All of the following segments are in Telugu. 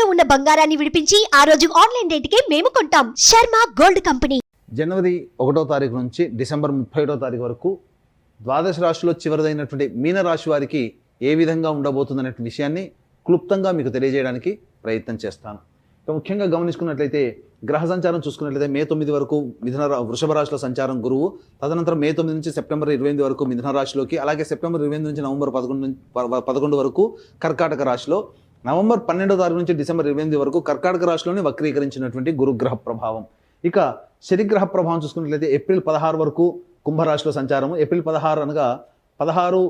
తాకట్టులో ఉన్న బంగారాన్ని విడిపించి ఆ రోజు ఆన్లైన్ రేటుకే మేము కొంటాం. Sharma gold company. జనవరి 1వ తారీఖు నుంచి డిసెంబర్ 31వ తారీఖు వరకు ద్వాదశ రాశిలో చివరిదైనటువంటి మీనరాశి వారికి ఏ విధంగా ఉండబోతుందనే విషయాన్ని క్లుప్తంగా మీకు తెలియజేయడానికి ప్రయత్నం చేస్తాను. ఇక ముఖ్యంగా గమనించుకున్నట్లయితే గ్రహ సంచారం చూసుకున్నట్లయితే మే 9 వరకు వృషభ రాశిలో సంచారం గురువు, తదనంతరం మే 9 నుంచి సెప్టెంబర్ 28 వరకు మిథున రాశిలోకి, అలాగే సెప్టెంబర్ 28 నుంచి నవంబర్ 11 వరకు కర్కాటక రాశిలో, నవంబర్ 12వ తారీఖు నుంచి డిసెంబర్ 28 వరకు కర్కాటక రాశిలోనే వక్రీకరించినటువంటి గురుగ్రహ ప్రభావం. ఇక శనిగ్రహ ప్రభావం చూసుకున్నట్లయితే ఏప్రిల్ 16 వరకు కుంభరాశిలో సంచారము, ఏప్రిల్ 16 అనగా 16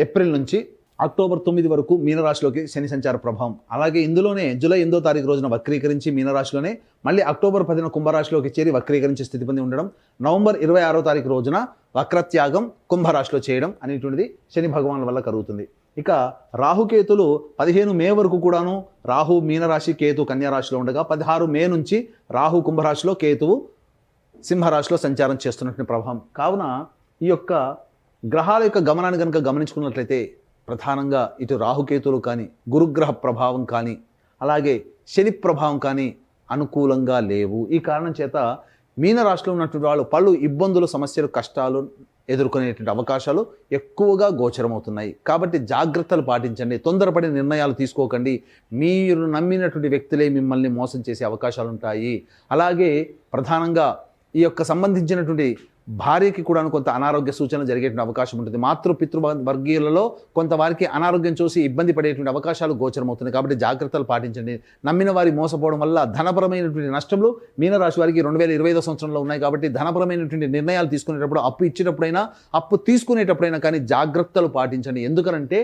ఏప్రిల్ నుంచి అక్టోబర్ 9 వరకు మీనరాశిలోకి శని సంచార ప్రభావం. అలాగే ఇందులోనే జూలై 8వ తారీఖు రోజున వక్రీకరించి మీనరాశిలోనే మళ్ళీ అక్టోబర్ 10న కుంభరాశిలోకి చేరి వక్రీకరించే స్థితి పొంది ఉండడం, నవంబర్ 26వ తారీఖు రోజున వక్రత్యాగం కుంభరాశిలో చేయడం అనేటువంటిది శని భగవానుల వల్ల కలుగుతుంది. ఇక రాహుకేతులు 15 మే వరకు కూడాను రాహు మీనరాశి, కేతు కన్యారాశిలో ఉండగా 16 మే నుంచి రాహు కుంభరాశిలో, కేతువు సింహరాశిలో సంచారం చేస్తున్నటువంటి ప్రభావం. కావున ఈ యొక్క గ్రహాల యొక్క గమనాన్ని కనుక గమనించుకున్నట్లయితే ప్రధానంగా ఇటు రాహుకేతులు కానీ, గురుగ్రహ ప్రభావం కానీ, అలాగే శని ప్రభావం కానీ అనుకూలంగా లేవు. ఈ కారణం చేత మీనరాశిలో ఉన్నటువంటి వాళ్ళు పలు ఇబ్బందులు, సమస్యలు, కష్టాలు ఎదుర్కొనేటువంటి అవకాశాలు ఎక్కువగా గోచరమవుతున్నాయి. కాబట్టి జాగ్రత్తలు పాటించండి, తొందరపడి నిర్ణయాలు తీసుకోకండి. మీరు నమ్మినటువంటి వ్యక్తులే మిమ్మల్ని మోసం చేసే అవకాశాలు ఉంటాయి. అలాగే ప్రధానంగా ఈ యొక్క సంబంధించినటువంటి భార్యకి కూడా కొంత అనారోగ్య సూచనలు జరిగేటువంటి అవకాశం ఉంటుంది. పితృ వర్గీయులలో కొంతవారికి అనారోగ్యం చూసి ఇబ్బంది పడేటువంటి అవకాశాలు గోచరమవుతున్నాయి. కాబట్టి జాగ్రత్తలు పాటించండి. నమ్మిన వారి మోసపోవడం వల్ల ధనపరమైనటువంటి నష్టములు మీనరాశి వారికి 2025 సంవత్సరంలో ఉన్నాయి. కాబట్టి ధనపరమైనటువంటి నిర్ణయాలు తీసుకునేటప్పుడు, అప్పు ఇచ్చేటప్పుడైనా, అప్పు తీసుకునేటప్పుడైనా కానీ జాగ్రత్తలు పాటించండి. ఎందుకంటే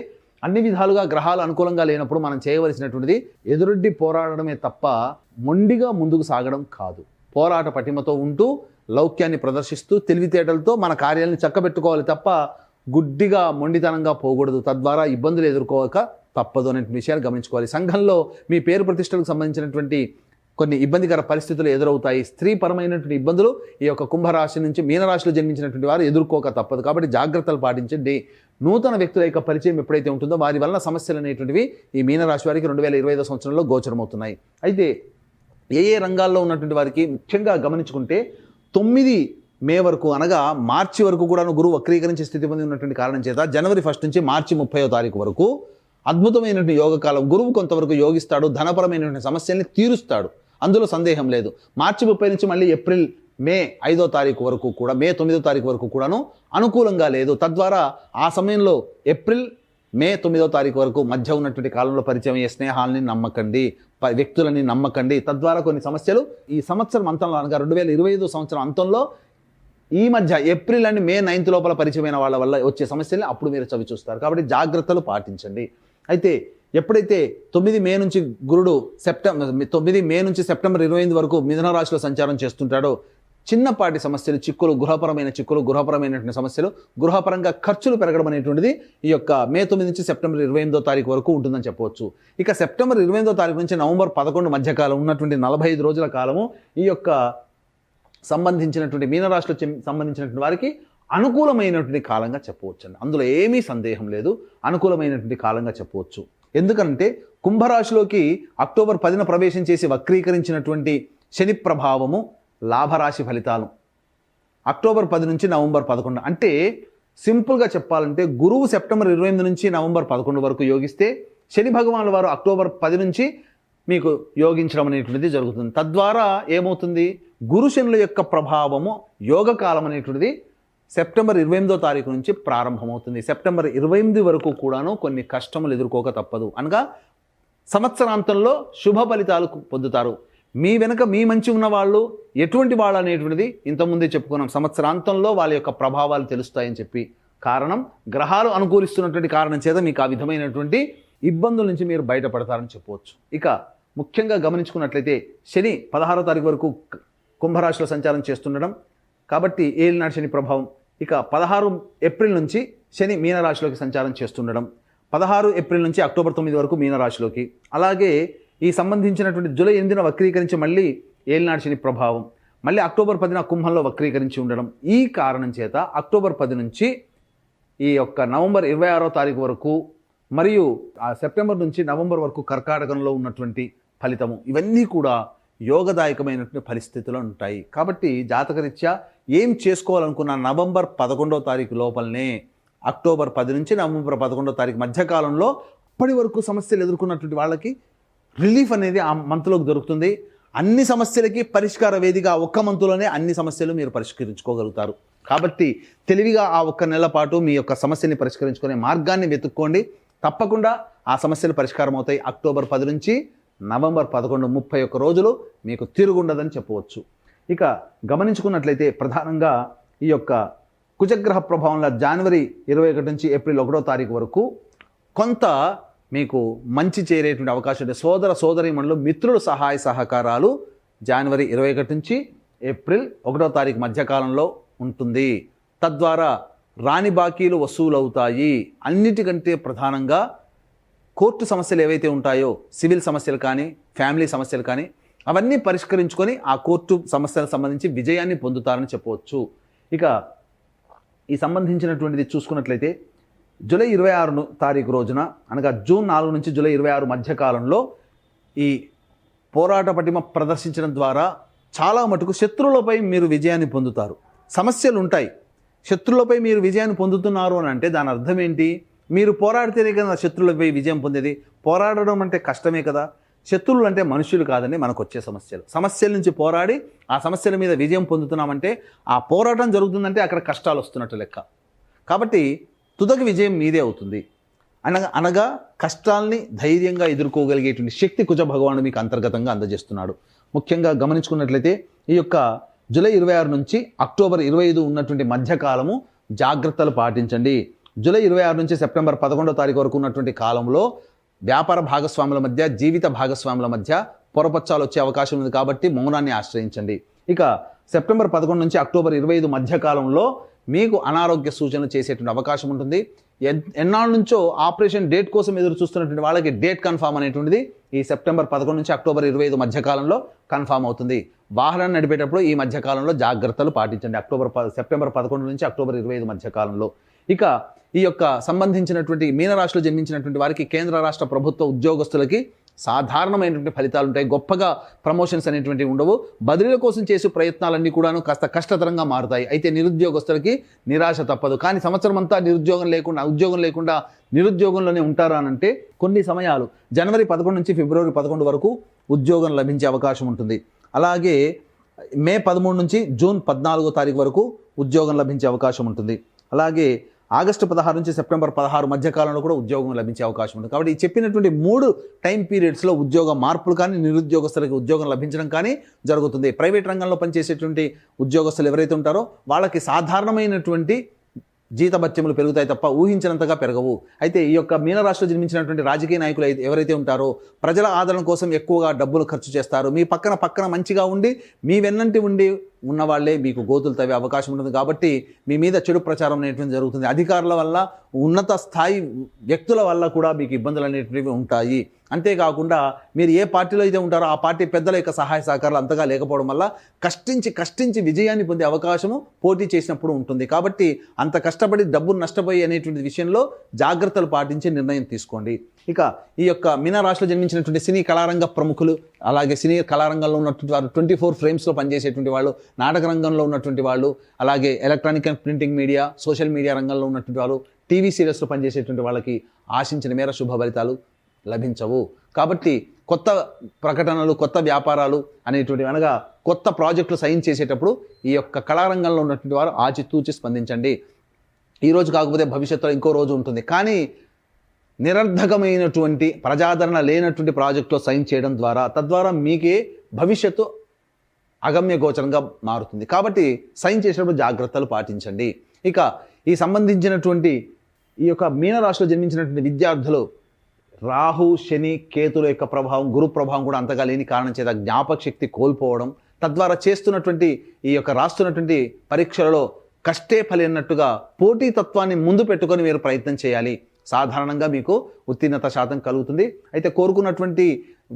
అన్ని విధాలుగా గ్రహాలు అనుకూలంగా లేనప్పుడు మనం చేయవలసినటువంటిది ఎదురొడ్డి పోరాడడమే తప్ప మొండిగా ముందుకు సాగడం కాదు. పోరాట పటిమతో ఉంటూ లౌక్యాన్ని ప్రదర్శిస్తూ తెలివితేటలతో మన కార్యాలను చక్కబెట్టుకోవాలి తప్ప గుడ్డిగా మొండితనంగా పోకూడదు. తద్వారా ఇబ్బందులు ఎదుర్కోక తప్పదు అనే విషయాలు గమనించుకోవాలి. సంఘంలో మీ పేరు ప్రతిష్టలకు సంబంధించినటువంటి కొన్ని ఇబ్బందికర పరిస్థితులు ఎదురవుతాయి. స్త్రీపరమైనటువంటి ఇబ్బందులు ఈ యొక్క కుంభరాశి నుంచి మీనరాశిలో జన్మించినటువంటి వారు ఎదుర్కోక తప్పదు. కాబట్టి జాగ్రత్తలు పాటించండి. నూతన వ్యక్తుల యొక్క పరిచయం ఎప్పుడైతే ఉంటుందో వారి వలన సమస్యలు అనేటువంటివి ఈ మీనరాశి వారికి 2025 సంవత్సరంలో గోచరమవుతున్నాయి. అయితే ఏ రంగాల్లో ఉన్నటువంటి వారికి ముఖ్యంగా గమనించుకుంటే 9 మే వరకు అనగా మార్చి వరకు కూడా గురువు వక్రీకరించే స్థితి పొంది ఉన్నటువంటి కారణం చేత జనవరి 1 నుంచి మార్చి 30వ తారీఖు వరకు అద్భుతమైనటువంటి యోగకాలం. గురువు కొంతవరకు యోగిస్తాడు, ధనపరమైనటువంటి సమస్యల్ని తీరుస్తాడు, అందులో సందేహం లేదు. మార్చి 30 నుంచి మళ్ళీ ఏప్రిల్ మే 5వ తారీఖు వరకు కూడా, మే 9వ తారీఖు వరకు కూడాను అనుకూలంగా లేదు. తద్వారా ఆ సమయంలో ఏప్రిల్ మే 9వ తారీఖు వరకు మధ్య ఉన్నటువంటి కాలంలో పరిచయం అయ్యే స్నేహాలని నమ్మకండి, వ్యక్తులని నమ్మకండి. తద్వారా కొన్ని సమస్యలు ఈ సంవత్సరం అంతంలో అనగా 2025 సంవత్సరం అంతంలో ఈ మధ్య ఏప్రిల్ అండ్ మే 9th లోపల పరిచయమైన వాళ్ళ వల్ల వచ్చే సమస్యల్ని అప్పుడు మీరు చవి చూస్తారు. కాబట్టి జాగ్రత్తలు పాటించండి. అయితే ఎప్పుడైతే 9 మే నుంచి గురుడు 9 మే నుంచి సెప్టెంబర్ 28 వరకు మిథున రాశిలో సంచారం చేస్తుంటాడో చిన్నపాటి సమస్యలు, చిక్కులు, గృహపరమైన చిక్కులు, గృహపరమైనటువంటి సమస్యలు, గృహపరంగా ఖర్చులు పెరగడం అనేటువంటిది ఈ యొక్క మే 9 నుంచి సెప్టెంబర్ 28వ తారీఖు వరకు ఉంటుందని చెప్పవచ్చు. ఇక సెప్టెంబర్ 28వ తారీఖు నుంచి నవంబర్ 11 మధ్యకాలం ఉన్నటువంటి 45 రోజుల కాలము ఈ యొక్క సంబంధించినటువంటి మీనరాశిలో సంబంధించినటువంటి వారికి అనుకూలమైనటువంటి కాలంగా చెప్పవచ్చు అండి. అందులో ఏమీ సందేహం లేదు, అనుకూలమైనటువంటి కాలంగా చెప్పవచ్చు. ఎందుకంటే కుంభరాశిలోకి అక్టోబర్ 10న ప్రవేశం చేసి వక్రీకరించినటువంటి శని ప్రభావము లాభరాశి ఫలితాలు అక్టోబర్ 10 నుంచి నవంబర్ 11. అంటే సింపుల్గా చెప్పాలంటే గురువు సెప్టెంబర్ 28 నుంచి నవంబర్ 11 వరకు యోగిస్తే శని భగవానుల వారు అక్టోబర్ 10 నుంచి మీకు యోగించడం అనేటువంటిది జరుగుతుంది. తద్వారా ఏమవుతుంది, గురు శనుల యొక్క ప్రభావము యోగకాలం అనేటువంటిది సెప్టెంబర్ 28వ తారీఖు నుంచి ప్రారంభమవుతుంది. సెప్టెంబర్ 28 వరకు కూడాను కొన్ని కష్టములు ఎదుర్కోక తప్పదు. అనగా సంవత్సరాంతంలో శుభ ఫలితాలు పొందుతారు. మీ వెనుక మీ మంచి ఉన్న వాళ్ళు ఎటువంటి వాళ్ళు అనేటువంటిది ఇంతకుముందే చెప్పుకున్నాం. సంవత్సరాంతంలో వాళ్ళ యొక్క ప్రభావాలు తెలుస్తాయని చెప్పి, కారణం గ్రహాలు అనుకూలిస్తున్నటువంటి కారణం చేత మీకు ఆ విధమైనటువంటి ఇబ్బందుల నుంచి మీరు బయటపడతారని చెప్పవచ్చు. ఇక ముఖ్యంగా గమనించుకున్నట్లయితే శని 16వ తారీఖు వరకు కుంభరాశిలో సంచారం చేస్తుండడం కాబట్టి ఏలినాటి శని ప్రభావం. ఇక 16 ఏప్రిల్ నుంచి శని మీనరాశిలోకి సంచారం చేస్తుండడం, 16 ఏప్రిల్ నుంచి అక్టోబర్ 9 వరకు మీనరాశిలోకి, అలాగే ఈ సంబంధించినటువంటి జూలై 8న వక్రీకరించి మళ్ళీ ఏలినాటి శని ప్రభావం, మళ్ళీ అక్టోబర్ 10న కుంభంలో వక్రీకరించి ఉండడం. ఈ కారణం చేత అక్టోబర్ 10 నుంచి ఈ యొక్క నవంబర్ 26వ తారీఖు వరకు మరియు ఆ సెప్టెంబర్ నుంచి నవంబర్ వరకు కర్కాటకంలో ఉన్నటువంటి ఫలితము ఇవన్నీ కూడా యోగదాయకమైనటువంటి పరిస్థితులు ఉంటాయి. కాబట్టి జాతకరీత్యా ఏం చేసుకోవాలనుకున్న నవంబర్ 11వ తారీఖు లోపలనే అక్టోబర్ 10 నుంచి నవంబర్ 11వ తారీఖు మధ్యకాలంలో అప్పటి వరకు సమస్యలు ఎదుర్కొన్నటువంటి వాళ్ళకి రిలీఫ్ అనేది ఆ మంత్లోకి దొరుకుతుంది. అన్ని సమస్యలకి పరిష్కార వేదిక ఆ ఒక్క మంత్లోనే అన్ని సమస్యలు మీరు పరిష్కరించుకోగలుగుతారు. కాబట్టి తెలివిగా ఆ ఒక్క నెల పాటు మీ యొక్క సమస్యని పరిష్కరించుకునే మార్గాన్ని వెతుక్కోండి. తప్పకుండా ఆ సమస్యలు పరిష్కారం అవుతాయి. అక్టోబర్ 10 నుంచి నవంబర్ 11 31 రోజులు మీకు తిరుగుండదని చెప్పవచ్చు. ఇక గమనించుకున్నట్లయితే ప్రధానంగా ఈ యొక్క కుజగ్రహ ప్రభావంలో జనవరి 21 నుంచి ఏప్రిల్ 1వ తారీఖు వరకు కొంత మీకు మంచి చేరేటువంటి అవకాశం ఉంది. సోదర సోదరీమణులు మిత్రుల సహాయ సహకారాలు జనవరి 21 నుంచి ఏప్రిల్ 1వ తారీఖు మధ్యకాలంలో ఉంటుంది. తద్వారా రాని బాకీలు వసూలవుతాయి. అన్నిటికంటే ప్రధానంగా కోర్టు సమస్యలు ఏవైతే ఉంటాయో సివిల్ సమస్యలు కానీ ఫ్యామిలీ సమస్యలు కానీ అవన్నీ పరిష్కరించుకొని ఆ కోర్టు సమస్యలకు సంబంధించి విజయాన్ని పొందుతారని చెప్పవచ్చు. ఇక ఈ సంబంధించినటువంటిది చూసుకున్నట్లయితే జూలై 26 తారీఖు రోజున అనగా జూన్ 4 నుంచి జూలై 26 మధ్యకాలంలో ఈ పోరాట పటిమ ప్రదర్శించడం ద్వారా చాలా మటుకు శత్రువులపై మీరు విజయాన్ని పొందుతారు. సమస్యలు ఉంటాయి, శత్రువులపై మీరు విజయాన్ని పొందుతున్నారు అని అంటే దాని అర్థం ఏంటి? మీరు పోరాడితేనే కదా శత్రువులపై విజయం పొందేది. పోరాడడం అంటే కష్టమే కదా. శత్రువులు అంటే మనుషులు కాదండి, మనకు వచ్చే సమస్యల నుంచి పోరాడి ఆ సమస్యల మీద విజయం పొందుతున్నామంటే ఆ పోరాటం జరుగుతుందంటే అక్కడ కష్టాలు వస్తున్నట్టు లెక్క. కాబట్టి తుదకు విజయం మీదే అవుతుంది. అనగా కష్టాల్ని ధైర్యంగా ఎదుర్కోగలిగేటువంటి శక్తి కుజ భగవానుడు మీకు అంతర్గతంగా అందజేస్తున్నాడు. ముఖ్యంగా గమనించుకున్నట్లయితే ఈ యొక్క జూలై 26 నుంచి అక్టోబర్ 25 ఉన్నటువంటి మధ్యకాలము జాగ్రత్తలు పాటించండి. జూలై 26 నుంచి సెప్టెంబర్ 11వ తారీఖు వరకు ఉన్నటువంటి కాలంలో వ్యాపార భాగస్వాముల మధ్య జీవిత భాగస్వాముల మధ్య పొరపచ్చాలు వచ్చే అవకాశం ఉంది. కాబట్టి మౌనాన్ని ఆశ్రయించండి. ఇక సెప్టెంబర్ 11 నుంచి అక్టోబర్ 25 మధ్యకాలంలో మీకు అనారోగ్య సూచనలు చేసేటువంటి అవకాశం ఉంటుంది. ఎన్నాళ్ళ నుంచో ఆపరేషన్ డేట్ కోసం ఎదురు చూస్తున్నటువంటి వాళ్ళకి డేట్ కన్ఫామ్ అనేటువంటిది ఈ సెప్టెంబర్ 11 నుంచి అక్టోబర్ 25 మధ్యకాలంలో కన్ఫామ్ అవుతుంది. వాహనాన్ని నడిపేటప్పుడు ఈ మధ్యకాలంలో జాగ్రత్తలు పాటించండి. సెప్టెంబర్ 11 నుంచి అక్టోబర్ 25 మధ్యకాలంలో. ఇక ఈ యొక్క సంబంధించినటువంటి మీనరాశిలో జన్మించినటువంటి వారికి కేంద్ర రాష్ట్ర ప్రభుత్వ ఉద్యోగస్తులకి సాధారణమైనటువంటి ఫలితాలు ఉంటాయి. గొప్పగా ప్రమోషన్స్ అనేటువంటివి ఉండవు. బదిలీల కోసం చేసే ప్రయత్నాలన్నీ కూడాను కాస్త కష్టతరంగా మారుతాయి. అయితే నిరుద్యోగస్తులకి నిరాశ తప్పదు. కానీ సంవత్సరం అంతా ఉద్యోగం లేకుండా నిరుద్యోగంలోనే ఉంటారా అనంటే కొన్ని సమయాలు జనవరి 11 నుంచి ఫిబ్రవరి 11 వరకు ఉద్యోగం లభించే అవకాశం ఉంటుంది. అలాగే మే 13 నుంచి జూన్ 14వ తారీఖు వరకు ఉద్యోగం లభించే అవకాశం ఉంటుంది. అలాగే ఆగస్టు 16 నుంచి సెప్టెంబర్ 16 మధ్యకాలంలో కూడా ఉద్యోగం లభించే అవకాశం ఉంది. కాబట్టి ఈ చెప్పినటువంటి 3 టైం పీరియడ్స్లో ఉద్యోగ మార్పులు కానీ నిరుద్యోగస్తులకి ఉద్యోగం లభించడం కానీ జరుగుతుంది. ప్రైవేట్ రంగంలో పనిచేసేటువంటి ఉద్యోగస్తులు ఎవరైతే ఉంటారో వాళ్ళకి సాధారణమైనటువంటి జీతభత్యములు పెరుగుతాయి తప్ప ఊహించినంతగా పెరగవు. అయితే ఈ యొక్క మీనరాశిలో జన్మించినటువంటి రాజకీయ నాయకులు ఎవరైతే ఉంటారో ప్రజల ఆదరణ కోసం ఎక్కువగా డబ్బులు ఖర్చు చేస్తారు. మీ పక్కన మంచిగా ఉండి మీ వెన్నంటి ఉండి ఉన్నవాళ్లే మీకు గోతులు తవ్వే అవకాశం ఉంటుంది. కాబట్టి మీ మీద చెడు ప్రచారం అనేటువంటి జరుగుతుంది. అధికారుల వల్ల ఉన్నత స్థాయి వ్యక్తుల వల్ల కూడా మీకు ఇబ్బందులు అనేటువంటివి ఉంటాయి. అంతేకాకుండా మీరు ఏ పార్టీలో అయితే ఉంటారో ఆ పార్టీ పెద్దల యొక్క సహాయ సహకారాలు అంతగా లేకపోవడం వల్ల కష్టించి విజయాన్ని పొందే అవకాశము పోటీ చేసినప్పుడు ఉంటుంది. కాబట్టి అంత కష్టపడి డబ్బును నష్టపోయి అనేటువంటి విషయంలో జాగ్రత్తలు పాటించి నిర్ణయం తీసుకోండి. ఇక ఈ యొక్క మీనరాశిలో జన్మించినటువంటి సినీ కళారంగ ప్రముఖులు, అలాగే సినీ కళారంగంలో ఉన్నటువంటి వారు, 24 ఫ్రేమ్స్లో పనిచేసేటువంటి వాళ్ళు, నాటక రంగంలో ఉన్నటువంటి వాళ్ళు, అలాగే electronic and printing media, social media రంగంలో ఉన్నటువంటి వాళ్ళు, టీవీ సీరియల్స్లో పనిచేసేటువంటి వాళ్ళకి ఆశించిన మేర శుభ ఫలితాలు లభించవు. కాబట్టి కొత్త ప్రకటనలు, కొత్త వ్యాపారాలు అనేటువంటి అనగా కొత్త ప్రాజెక్టులు సైన్ చేసేటప్పుడు ఈ యొక్క కళారంగంలో ఉన్నటువంటి వారు ఆచితూచి స్పందించండి. ఈరోజు కాకపోతే భవిష్యత్తులో ఇంకో రోజు ఉంటుంది. కానీ నిరర్ధకమైనటువంటి ప్రజాదరణ లేనటువంటి ప్రాజెక్టులో సైన్ చేయడం ద్వారా తద్వారా మీకే భవిష్యత్తు అగమ్య గోచరంగా మారుతుంది. కాబట్టి సైన్ చేసేటప్పుడు జాగ్రత్తలు పాటించండి. ఇక ఈ సంబంధించినటువంటి ఈ యొక్క మీనరాశిలో జన్మించినటువంటి విద్యార్థులు రాహు, శని, కేతుల యొక్క ప్రభావం, గురు ప్రభావం కూడా అంతగా లేని కారణం చేత జ్ఞాపక శక్తి కోల్పోవడం, తద్వారా చేస్తున్నటువంటి ఈ యొక్క రాస్తున్నటువంటి పరీక్షలలో కష్టే ఫలినట్టుగా పోటీతత్వాన్ని ముందు పెట్టుకొని మీరు ప్రయత్నం చేయాలి. సాధారణంగా మీకు ఉత్తీర్ణత శాతం కలుగుతుంది. అయితే కోరుకున్నటువంటి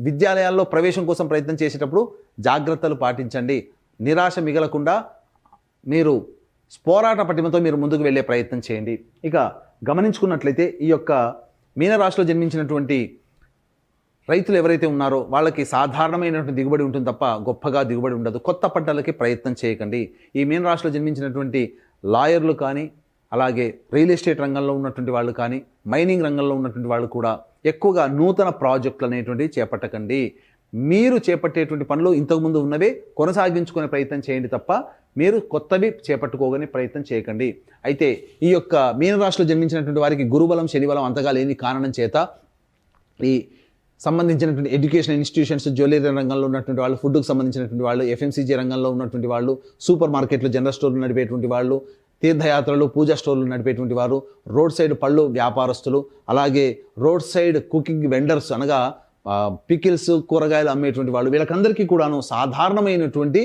విద్యాలయాల్లో ప్రవేశం కోసం ప్రయత్నం చేసేటప్పుడు జాగ్రత్తలు పాటించండి. నిరాశ మిగలకుండా మీరు పోరాట పటిమతో మీరు ముందుకు వెళ్ళే ప్రయత్నం చేయండి. ఇక గమనించుకున్నట్లయితే ఈ యొక్క మీనరాశిలో జన్మించినటువంటి రైతులు ఎవరైతే ఉన్నారో వాళ్ళకి సాధారణమైనటువంటి దిగుబడి ఉంటుంది తప్ప గొప్పగా దిగుబడి ఉండదు. కొత్త పంటలకి ప్రయత్నం చేయకండి. ఈ మీనరాశిలో జన్మించినటువంటి లాయర్లు కానీ, అలాగే రియల్ ఎస్టేట్ రంగంలో ఉన్నటువంటి వాళ్ళు కానీ, మైనింగ్ రంగంలో ఉన్నటువంటి వాళ్ళు కూడా ఎక్కువగా నూతన ప్రాజెక్టులు అనేటువంటివి చేపట్టకండి. మీరు చేపట్టేటువంటి పనులు ఇంతకుముందు ఉన్నవే కొనసాగించుకునే ప్రయత్నం చేయండి తప్ప మీరు కొత్తవి చేపట్టుకోగానే ప్రయత్నం చేయకండి. అయితే ఈ యొక్క మీనరాశిలో జన్మించినటువంటి వారికి గురుబలం శనిబలం అంతగా లేని కారణం చేత ఈ సంబంధించినటువంటి ఎడ్యుకేషన్ ఇన్స్టిట్యూషన్స్, జ్యువెలరీ రంగంలో ఉన్నటువంటి వాళ్ళు, ఫుడ్కి సంబంధించినటువంటి వాళ్ళు, ఎఫ్ఎంసీజీ రంగంలో ఉన్నటువంటి వాళ్ళు, సూపర్ మార్కెట్లు, జనరల్ స్టోర్లు నడిపేటువంటి వాళ్ళు, తీర్థయాత్రలు, పూజా స్టోర్లు నడిపేటువంటి వారు, రోడ్ సైడ్ పళ్ళు వ్యాపారస్తులు, అలాగే రోడ్ సైడ్ కుకింగ్ వెండర్స్ అనగా పికిల్స్, కూరగాయలు అమ్మేటువంటి వాళ్ళు, వీళ్ళకందరికీ కూడాను సాధారణమైనటువంటి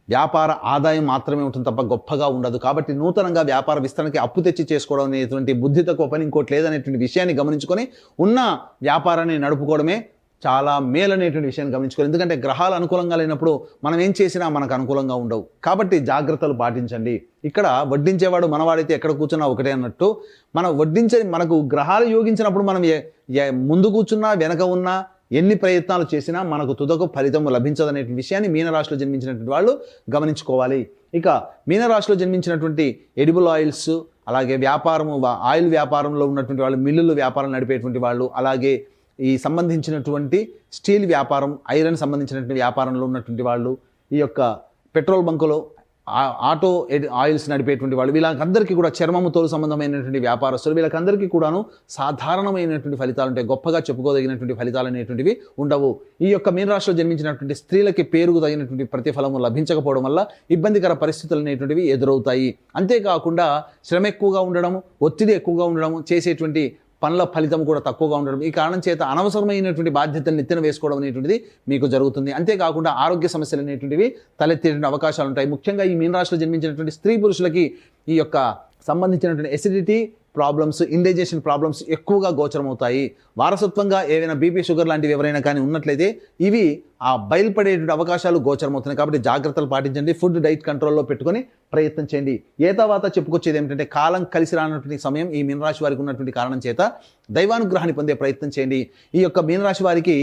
వ్యాపార ఆదాయం మాత్రమే ఉంటుంది తప్ప గొప్పగా ఉండదు. కాబట్టి నూతనంగా వ్యాపార విస్తరణకి అప్పు తెచ్చి చేసుకోవడం అనేటువంటి బుద్ధి తక్కువ పని ఇంకోటి లేదనేటువంటి విషయాన్ని గమనించుకొని ఉన్న వ్యాపారాన్ని నడుపుకోవడమే చాలా మేలనేటువంటి విషయాన్ని గమనించుకోవాలి. ఎందుకంటే గ్రహాలు అనుకూలంగా లేనప్పుడు మనం ఏం చేసినా మనకు అనుకూలంగా ఉండవు. కాబట్టి జాగ్రత్తలు పాటించండి. ఇక్కడ వడ్డించేవాడు మనవాడైతే ఎక్కడ కూర్చున్నా ఒకటే అన్నట్టు, మనకు గ్రహాలు యోగించినప్పుడు మనం ముందు కూర్చున్నా వెనక ఉన్నా ఎన్ని ప్రయత్నాలు చేసినా మనకు తుదకు ఫలితం లభించదనే విషయాన్ని మీనరాశిలో జన్మించినటువంటి వాళ్ళు గమనించుకోవాలి. ఇక మీనరాశిలో జన్మించినటువంటి ఎడిబుల్ ఆయిల్స్, అలాగే ఆయిల్ వ్యాపారంలో ఉన్నటువంటి వాళ్ళు, మిల్లులు వ్యాపారం నడిపేటువంటి వాళ్ళు, అలాగే ఈ సంబంధించినటువంటి స్టీల్ వ్యాపారం, ఐరన్ సంబంధించినటువంటి వ్యాపారంలో ఉన్నటువంటి వాళ్ళు, ఈ యొక్క పెట్రోల్ బంకులో ఆటో ఆయిల్స్ నడిపేటువంటి వాళ్ళు, వీళ్ళకందరికీ కూడా చర్మముతో సంబంధమైనటువంటి వ్యాపారస్తులు, వీళ్ళకందరికీ కూడాను సాధారణమైనటువంటి ఫలితాలు ఉంటాయి. గొప్పగా చెప్పుకోదగినటువంటి ఫలితాలు అనేటువంటివి ఉండవు. ఈ యొక్క మీనరాశిలో జన్మించినటువంటి స్త్రీలకి పేరుకు తగినటువంటి ప్రతిఫలము లభించకపోవడం వల్ల ఇబ్బందికర పరిస్థితులు అనేటువంటివి ఎదురవుతాయి. అంతేకాకుండా శ్రమ ఎక్కువగా ఉండడము, ఒత్తిడి ఎక్కువగా ఉండడము, చేసేటువంటి పనుల ఫలితం కూడా తక్కువగా ఉండడం, ఈ కారణం చేత అనవసరమైనటువంటి బాధ్యతలను ఎత్తిన వేసుకోవడం అనేటువంటిది మీకు జరుగుతుంది. అంతేకాకుండా ఆరోగ్య సమస్యలు అనేటువంటివి తలెత్తేటువంటి అవకాశాలు ఉంటాయి. ముఖ్యంగా ఈ మీనరాశిలో జన్మించినటువంటి స్త్రీ పురుషులకి ఈ యొక్క సంబంధించినటువంటి ఎసిడిటీ ప్రాబ్లమ్స్, ఇండైజెషన్ ప్రాబ్లమ్స్ ఎక్కువగా గోచరమవుతాయి. వారసత్వంగా ఏవైనా బీపీ, షుగర్ లాంటివి ఎవరైనా కానీ ఉన్నట్లయితే ఇవి బయలుపడేటువంటి అవకాశాలు గోచరమవుతున్నాయి. కాబట్టి జాగ్రత్తలు పాటించండి. ఫుడ్ డైట్ కంట్రోల్లో పెట్టుకొని ప్రయత్నం చేయండి. తర్వాత చెప్పుకొచ్చేది ఏమిటంటే, కాలం కలిసి రానటువంటి సమయం ఈ మీనరాశి వారికి ఉన్నటువంటి కారణం చేత దైవానుగ్రహాన్ని పొందే ప్రయత్నం చేయండి. ఈ యొక్క మీనరాశి వారికి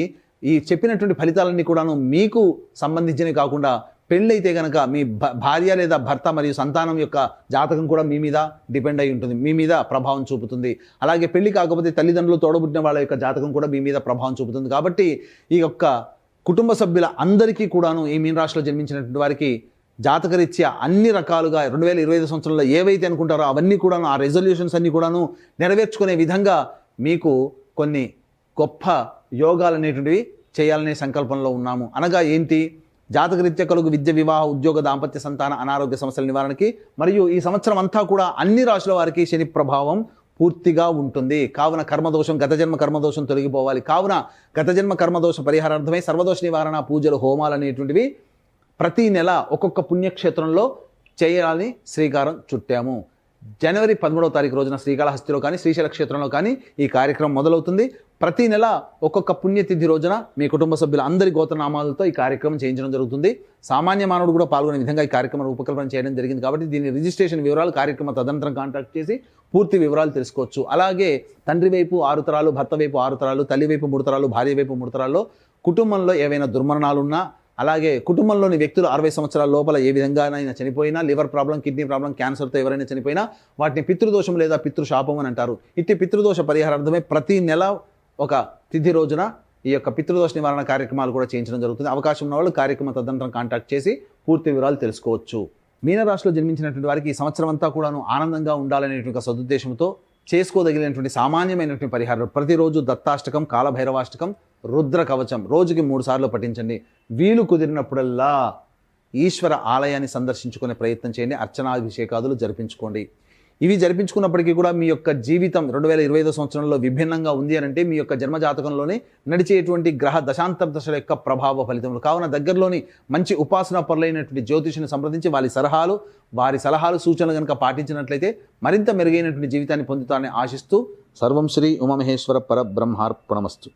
ఈ చెప్పినటువంటి ఫలితాలన్నీ కూడాను మీకు సంబంధించినవి కాకుండా, పెళ్ళైతే కనుక మీ భార్య లేదా భర్త మరియు సంతానం యొక్క జాతకం కూడా మీ మీద డిపెండ్ అయి ఉంటుంది, మీ మీద ప్రభావం చూపుతుంది. అలాగే పెళ్లి కాకపోతే తల్లిదండ్రులు, తోడబుట్టిన వాళ్ళ యొక్క జాతకం కూడా మీ మీద ప్రభావం చూపుతుంది. కాబట్టి ఈ యొక్క కుటుంబ సభ్యుల అందరికీ కూడాను ఈ మీనరాశిలో జన్మించినటువంటి వారికి జాతకరీత్యా అన్ని రకాలుగా 2025 సంవత్సరంలో ఏవైతే అనుకుంటారో అవన్నీ కూడాను, ఆ రెజల్యూషన్స్ అన్నీ కూడాను నెరవేర్చుకునే విధంగా మీకు కొన్ని గొప్ప యోగాలు అనేటువంటివి చేయాలనే సంకల్పంలో ఉన్నాము. అనగా ఏంటి? జాతకరీత్యా కలుగు విద్య, వివాహ, ఉద్యోగ, దాంపత్య, సంతాన, అనారోగ్య సమస్యల నివారణకి మరియు ఈ సంవత్సరం అంతా కూడా అన్ని రాశుల వారికి శని ప్రభావం పూర్తిగా ఉంటుంది. కావున కర్మదోషం, గత జన్మ కర్మదోషం తొలగిపోవాలి. కావున గత జన్మ కర్మదోష పరిహారార్థమై సర్వదోష నివారణ పూజలు, హోమాలు అనేటువంటివి ప్రతి నెల ఒక్కొక్క పుణ్యక్షేత్రంలో చేయాలని శ్రీకారం చుట్టాము. జనవరి 13వ తారీఖు రోజున శ్రీకాళహస్తిలో కానీ, శ్రీశైల క్షేత్రంలో కానీ ఈ కార్యక్రమం మొదలవుతుంది. ప్రతి నెల ఒక్కొక్క పుణ్యతిథి రోజున మీ కుటుంబ సభ్యుల అందరి గోత్రనామాలతో ఈ కార్యక్రమం చేయించడం జరుగుతుంది. సామాన్య మానవుడు కూడా పాల్గొనే విధంగా ఈ కార్యక్రమం రూపకల్పన చేయడం జరిగింది. కాబట్టి దీని రిజిస్ట్రేషన్ వివరాలు కార్యక్రమ తదనంతరం కాంటాక్ట్ చేసి పూర్తి వివరాలు తెలుసుకోవచ్చు. అలాగే తండ్రి వైపు 6 తరాలు, భర్త వైపు 6 తరాలు, తల్లి వైపు 3 తరాలు, భార్య వైపు 3 తరాల్లో కుటుంబంలో ఏవైనా దుర్మరణాలున్నా, అలాగే కుటుంబంలోని వ్యక్తులు 60 సంవత్సరాల లోపల ఏ విధంగానైనా చనిపోయినా, లివర్ ప్రాబ్లం, కిడ్నీ ప్రాబ్లం, క్యాన్సర్తో ఎవరైనా చనిపోయినా వాటిని పితృదోషం లేదా పితృశాపం అని అంటారు. ఇట్టి పితృదోష పరిహారార్థమే ప్రతి నెల ఒక తిథి రోజున ఈ యొక్క పితృదోష నివారణ కార్యక్రమాలు కూడా చేయించడం జరుగుతుంది. అవకాశం ఉన్న వాళ్ళు కార్యక్రమ తదనంతరం కాంటాక్ట్ చేసి పూర్తి వివరాలు తెలుసుకోవచ్చు. మీనరాశిలో జన్మించినటువంటి వారికి ఈ సంవత్సరం అంతా కూడాను ఆనందంగా ఉండాలనేటువంటి సదుద్దేశంతో చేసుకోదగినటువంటి సామాన్యమైనటువంటి పరిహారం, ప్రతిరోజు దత్తాష్టకం, కాలభైరవాష్టకం, రుద్ర కవచం రోజుకి 3 సార్లు పఠించండి. వీలు కుదిరినప్పుడల్లా ఈశ్వర ఆలయాన్ని సందర్శించుకునే ప్రయత్నం చేయండి. అర్చనాభిషేకాదులు జరిపించుకోండి. ఇవి జరిపించుకున్నప్పటికీ కూడా మీ యొక్క జీవితం 2025 సంవత్సరంలో విభిన్నంగా ఉంది అని అంటే మీ యొక్క జన్మజాతకంలోనే నడిచేటువంటి గ్రహ దశాంతర దశల యొక్క ప్రభావ ఫలితములు. కావున దగ్గరలోని మంచి ఉపాసనా పరులైనటువంటి జ్యోతిషుని సంప్రదించి వారి సలహాలు సూచనలు కనుక పాటించినట్లయితే మరింత మెరుగైనటువంటి జీవితాన్ని పొందుతారని ఆశిస్తూ సర్వం శ్రీ ఉమామహేశ్వర పరబ్రహ్మార్పణమస్తు.